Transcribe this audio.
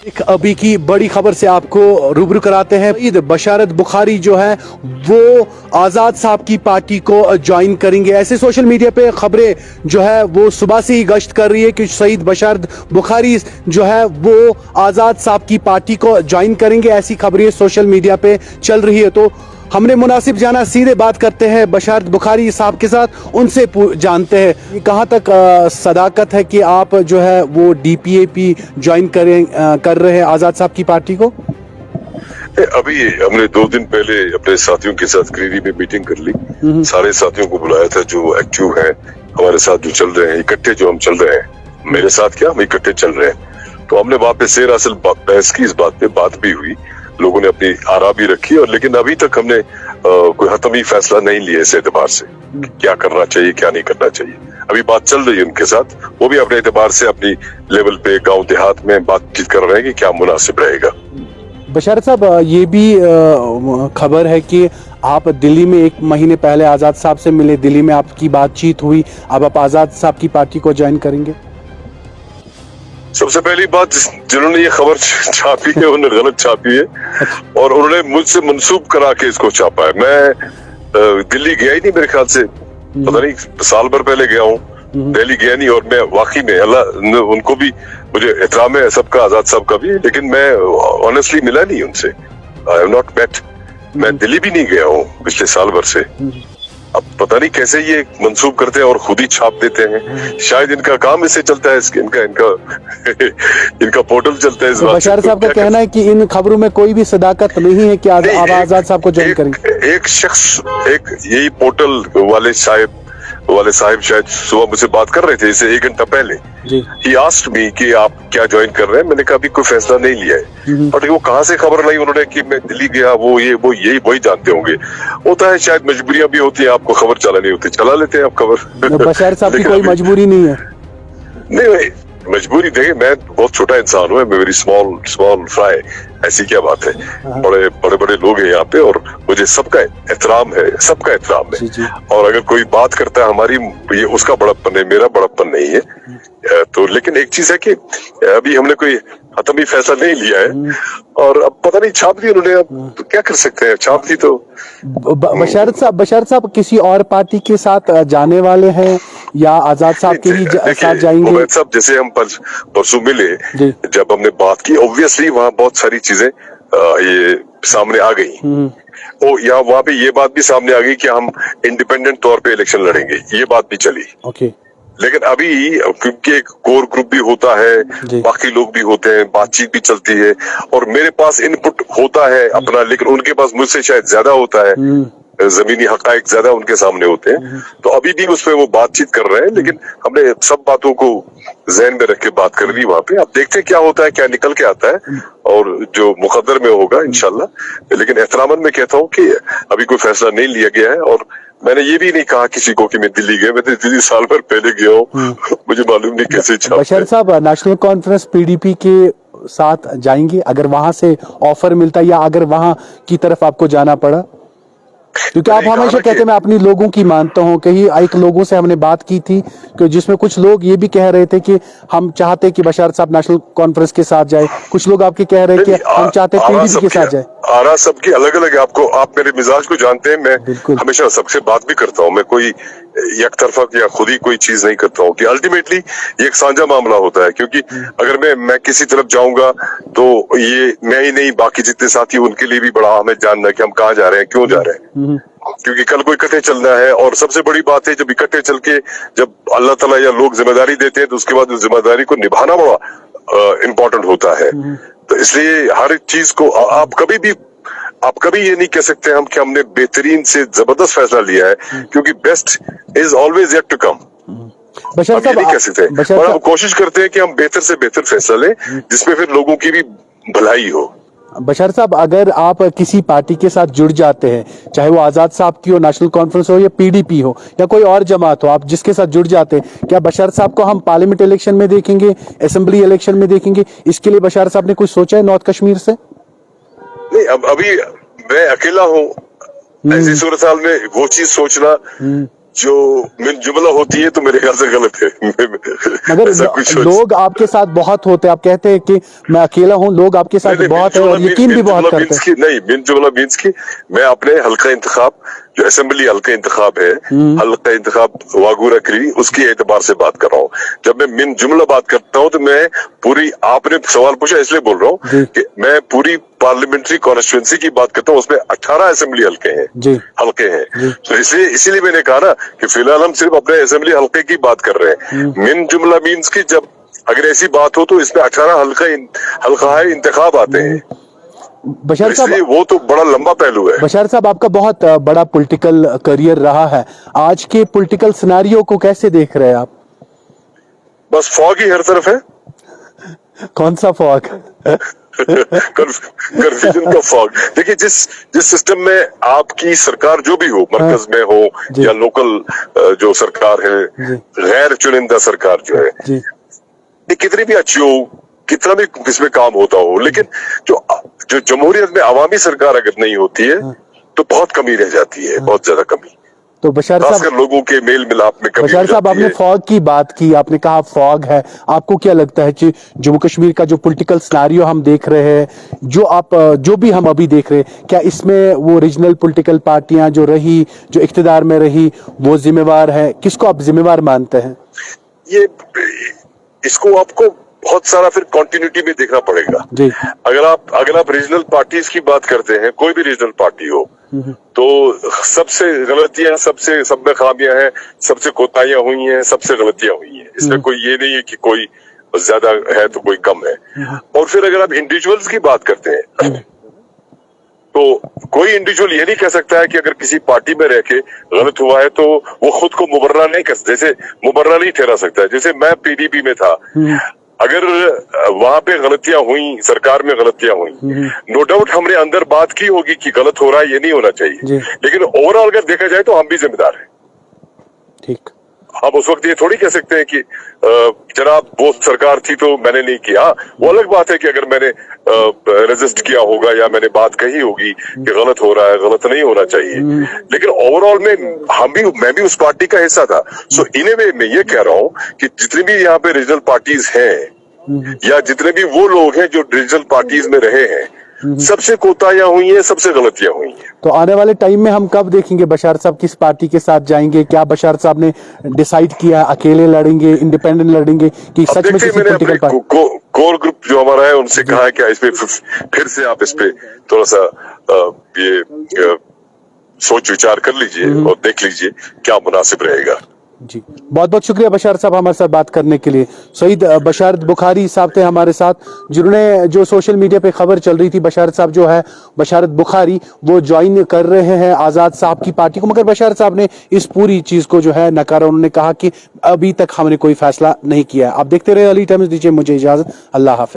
एक अभी की बड़ी खबर से आपको रूबरू कराते हैं। ईद बशारत बुखारी जो है वो आज़ाद साहब की पार्टी को ज्वाइन करेंगे। ऐसे सोशल मीडिया पे खबरें जो है वो सुबह से ही गश्त कर रही है कि सईद बशारत बुखारी जो है वो आज़ाद साहब की पार्टी को ज्वाइन करेंगे। ऐसी खबरें सोशल मीडिया पे चल रही है, तो हमने मुनासिब जाना, सीधे बात करते हैं बशारत बुखारी साहब के साथ, उनसे जानते हैं कहाँ तक सदाकत है कि आप जो है वो DPAP ज्वाइन कर रहे हैं आज़ाद साहब की पार्टी को। अभी हमने 2 दिन पहले अपने साथियों के साथ क्रीरी में मीटिंग कर ली। सारे साथियों को बुलाया था जो एक्टिव हैं, हमारे साथ जो चल रहे हैं, इकट्ठे जो हम चल रहे हैं, मेरे साथ क्या हम इकट्ठे चल रहे हैं। तो हमने वहाँ पे सेर असल बहस की, इस बात पे बात भी हुई, लोगों ने अपनी आरा भी रखी, और लेकिन अभी तक हमने कोई हतमी फैसला नहीं लिया इस एतबार से क्या करना चाहिए क्या नहीं करना चाहिए। अभी बात चल रही है उनके साथ, वो भी अपने एतबार से अपनी लेवल पे गांव देहात में बातचीत कर रहे हैं कि क्या मुनासिब रहेगा। बशारत साहब, ये भी खबर है कि आप दिल्ली में 1 महीने पहले आज़ाद साहब से मिले, दिल्ली में आपकी बातचीत हुई, अब आप आज़ाद साहब की पार्टी को ज्वाइन करेंगे। सबसे पहली बात, जिन्होंने ये खबर छापी है उन्होंने गलत छापी है और उन्होंने मुझसे मंसूब करा के इसको छापा है। मैं दिल्ली गया ही नहीं, मेरे ख्याल से पता नहीं साल भर पहले गया हूँ, दिल्ली गया नहीं। और मैं वाकई में अल्लाह उनको भी, मुझे एहतराम है सबका, आज़ाद साहब का भी, लेकिन मैं ऑनेस्टली मिला नहीं उनसे। I have not met. मैं दिल्ली भी नहीं गया हूँ पिछले साल भर से। अब पता नहीं कैसे ये मंसूब करते हैं और खुद ही छाप देते हैं। शायद इनका काम इससे चलता है, इनका पोर्टल चलता है इस बात से। बशारत साहब का कहना है कि इन खबरों में कोई भी सदाकत नहीं है कि आप आज़ाद साहब को ज्वाइन करेंगे। एक शख्स, एक यही पोर्टल वाले साहिब शायद सुबह मुझसे बात कर रहे थे, इसे 1 घंटा पहले। He asked me कि आप क्या ज्वाइन कर रहे हैं। मैंने कहा अभी कोई फैसला नहीं लिया है। और वो कहाँ से खबर लाई उन्होंने कि मैं दिल्ली गया, वही जानते होंगे। होता है, शायद मजबूरियां भी होती है, आपको खबर चलानी होती है, चला लेते हैं आप खबर। बशारत साहब की कोई मजबूरी नहीं है। नहीं, मजबूरी देखिए, मैं बहुत छोटा इंसान हूँ, मैं वेरी स्मॉल फ्राई, ऐसी क्या बात है। बड़े लोग हैं यहाँ पे और मुझे सबका एहतराम है। और अगर कोई बात करता है हमारी, ये उसका बड़प्पन है, मेरा बड़प्पन नहीं है। तो लेकिन एक चीज है कि अभी हमने कोई हतमी फैसला नहीं लिया है और अब पता नहीं छाप दी उन्होंने, अब तो क्या कर सकते हैं, छाप दी तो। बशारत साहब किसी और पार्टी के साथ जाने वाले हैं या आज़ाद साहब के ही साथ जाएंगे? सब जैसे हम परसों मिले, जब हमने बात की, ऑब्वियसली वहाँ बहुत सारी चीजें ये सामने आ गई। यहाँ वहाँ पे ये बात भी सामने आ गई कि हम इंडिपेंडेंट तौर पे इलेक्शन लड़ेंगे, ये बात भी चली। लेकिन अभी क्योंकि एक कोर ग्रुप भी होता है, बाकी लोग भी होते हैं, बातचीत भी चलती है और मेरे पास इनपुट होता है अपना, लेकिन उनके पास मुझसे शायद ज्यादा होता है, जमीनी हकायक ज्यादा उनके सामने होते हैं। तो अभी भी उस पर वो बातचीत कर रहे हैं, लेकिन हमने सब बातों को ज़हन में रख के बात कर ली वहाँ पे। अब देखते हैं क्या होता है, क्या निकल के आता है और जो मुकद्दर में होगा इंशाल्लाह। लेकिन एहतरामन में कहता हूँ कि अभी कोई फैसला नहीं लिया गया है और मैंने ये भी नहीं कहा किसी को कि मैं दिल्ली गया। मैं तो दिल्ली साल भर पहले गया हूँ, मुझे मालूम नहीं कैसे छापते। बशारत साहब, नेशनल कॉन्फ्रेंस PDP के साथ जाएंगे अगर वहां से ऑफर मिलता है या अगर वहां की तरफ आपको जाना पड़ा? क्योंकि आप हमेशा कहते हैं मैं अपनी लोगों की मानता हूँ। कहीं एक लोगों से हमने बात की थी कि जिसमें कुछ लोग ये भी कह रहे थे कि हम चाहते कि बशारत साहब नेशनल कॉन्फ्रेंस के साथ जाए, कुछ लोग आपके कह रहे हैं कि हम चाहते PDP के साथ जाए। आरा सबकी अलग अलग है। आप मेरे मिजाज को जानते हैं, मैं हमेशा सबसे बात भी करता हूँ। मैं कोई एक तरफा या खुद ही कोई चीज नहीं करता हूँ कि अल्टीमेटली ये एक साझा मामला होता है। क्योंकि अगर मैं किसी तरफ जाऊंगा तो ये मैं ही नहीं, बाकी जितने साथी उनके लिए भी बड़ा हमें जानना कि हम कहाँ जा रहे हैं, क्यों जा रहे हैं। क्योंकि कल को इकट्ठे चलना है और सबसे बड़ी बात है जब इकट्ठे चल के जब अल्लाह ताला या लोग जिम्मेदारी देते हैं तो उसके बाद उस जिम्मेदारी को निभाना बड़ा इम्पोर्टेंट होता है। तो इसलिए हर चीज को आप कभी ये नहीं कह सकते हम कि हमने बेहतरीन से जबरदस्त फैसला लिया है, क्योंकि best is always yet to come. बशारत नहीं कह सकते, और हम कोशिश करते हैं कि हम बेहतर से बेहतर फैसला लें जिसमें फिर लोगों की भी भलाई हो। बशारत साहब, अगर आप किसी पार्टी के साथ जुड़ जाते हैं, चाहे वो आज़ाद साहब की हो, नेशनल कॉन्फ्रेंस हो या PDP हो या कोई और जमात हो, आप जिसके साथ जुड़ जाते हैं, क्या बशारत साहब को हम पार्लियामेंट इलेक्शन में देखेंगे, असेंबली इलेक्शन में देखेंगे? इसके लिए बशारत साहब ने कुछ सोचा है नॉर्थ कश्मीर से? नहीं, अब अभी मैं अकेला हूँ, ऐसी सूरत हाल में वो चीज सोचना जो मिन जुमला होती है तो मेरे ख्याल से गलत है। मगर ऐसा कुछ लोग आपके साथ बहुत होते हैं, आप कहते हैं कि मैं अकेला हूँ, लोग आपके साथ बहुत है और यकीन भी बहुत करते हैं। नहीं, मिन जुमला मीन्स की मैं अपने हल्का इंतखाब जो असेंबली हल्का इंतखाब है, हल्का इंतखाब वागूरा करी, उसके एतबार से बात कर रहा हूँ। जब मैं मिन जुमला बात करता हूँ तो मैं पूरी, आपने सवाल पूछा इसलिए बोल रहा हूँ कि मैं पूरी पार्लियामेंट्री कॉन्स्टिट्यूंसी की बात करता हूँ, उसमें 18 असेंबली हल्के हैं। तो इसीलिए मैंने कहा ना कि फिलहाल हम सिर्फ अपने असेंबली हल्के की बात कर रहे हैं। मिन जुमला मीन्स की जब अगर ऐसी बात हो तो इसमें 18 हल्का है इंतखाब आते हैं। बशार साहब, वो तो बड़ा लंबा पहलू है। बशार साहब, आपका बहुत बड़ा पॉलिटिकल करियर रहा है, आज के पॉलिटिकल सिनेरियो को कैसे देख रहे हैं आप? बस फॉग ही हर तरफ है। कौन सा फॉग? कंफ्यूजन का फॉग। देखिए, जिस सिस्टम में आपकी सरकार जो भी हो, मरकज में हो या लोकल जो सरकार है, गैर चुनिंदा सरकार जो है, ये कितनी भी अच्छी हो, कितना भी इसमें काम होता हो, लेकिन जो जमहूरियत में अवामी सरकार अगर नहीं होती है तो बहुत कमी रह जाती है, बहुत ज्यादा कमी। तो बशार साहब, लोगों के मेल मिलाप में कमी। बशार साहब, आपने फॉग की बात की, आपने कहा फॉग है, आपको क्या लगता है कि जम्मू कश्मीर का जो पॉलिटिकल सिनेरियो हम देख रहे हैं, जो भी हम अभी देख रहे हैं, क्या इसमें वो रीजनल पॉलिटिकल पार्टियां जो रही, जो इख्तिदार में रही, वो जिम्मेवार है? किसको आप जिम्मेवार मानते हैं? इसको आपको बहुत सारा फिर कंटिन्यूटी में देखना पड़ेगा जी। अगर आप रीजनल पार्टीज की बात करते हैं, कोई भी रीजनल पार्टी हो, तो सबसे गलतियां, सब में खामियां हैं, सबसे कोताहियां हुई हैं, सबसे गलतियां हुई हैं। इसमें कोई ये नहीं है कि कोई ज्यादा है तो कोई कम है। और फिर अगर आप इंडिविजुअल्स की बात करते हैं तो कोई इंडिविजुअल ये नहीं कह सकता है कि अगर किसी पार्टी में रह के गलत हुआ है तो वो खुद को मुबर्रा नहीं कर, जैसे मुबर्रा नहीं ठहरा सकता है। जैसे मैं पीडीपी में था, अगर वहां पे गलतियां हुई, सरकार में गलतियां हुई, नो डाउट हमने अंदर बात की होगी कि गलत हो रहा है, ये नहीं होना चाहिए, लेकिन ओवरऑल अगर देखा जाए तो हम भी जिम्मेदार हैं। ठीक, हम उस वक्त ये थोड़ी कह सकते हैं कि जनाब वो सरकार थी तो मैंने नहीं किया। वो अलग बात है कि अगर मैंने रेजिस्ट किया होगा या मैंने बात कही होगी कि गलत हो रहा है, गलत नहीं होना चाहिए, लेकिन ओवरऑल में मैं भी उस पार्टी का हिस्सा था। सो इन ए वे मैं ये कह रहा हूँ कि जितनी भी यहाँ पे रीजनल पार्टीज हैं या जितने भी वो लोग हैं जो रीजनल पार्टीज में रहे हैं, सबसे कोताहियां हुई हैं, सबसे गलतियां हुई हैं। तो आने वाले टाइम में हम कब देखेंगे बशार साहब किस पार्टी के साथ जाएंगे? क्या बशार साहब ने डिसाइड किया, अकेले लड़ेंगे, इंडिपेंडेंट लड़ेंगे, कि सच में किसी पॉलिटिकल पार्टी? कोर ग्रुप जो हमारा है उनसे कहा है कि इस पे फिर से आप इस पे थोड़ा सा ये सोच विचार कर लीजिए और देख लीजिए क्या मुनासिब रहेगा। जी, बहुत बहुत शुक्रिया बशार साहब हमारे साथ बात करने के लिए। शहीद बशारत बुखारी साहब थे हमारे साथ, जिन्होंने जो सोशल मीडिया पे खबर चल रही थी बशारत साहब जो है, बशारत बुखारी, वो ज्वाइन कर रहे हैं आजाद साहब की पार्टी को, मगर बशारत साहब ने इस पूरी चीज को जो है नकारा। उन्होंने कहा कि अभी तक हमने कोई फैसला नहीं किया। आप देखते रहे अली टाइम्स, दीजिए मुझे इजाजत, अल्लाह हाफिज।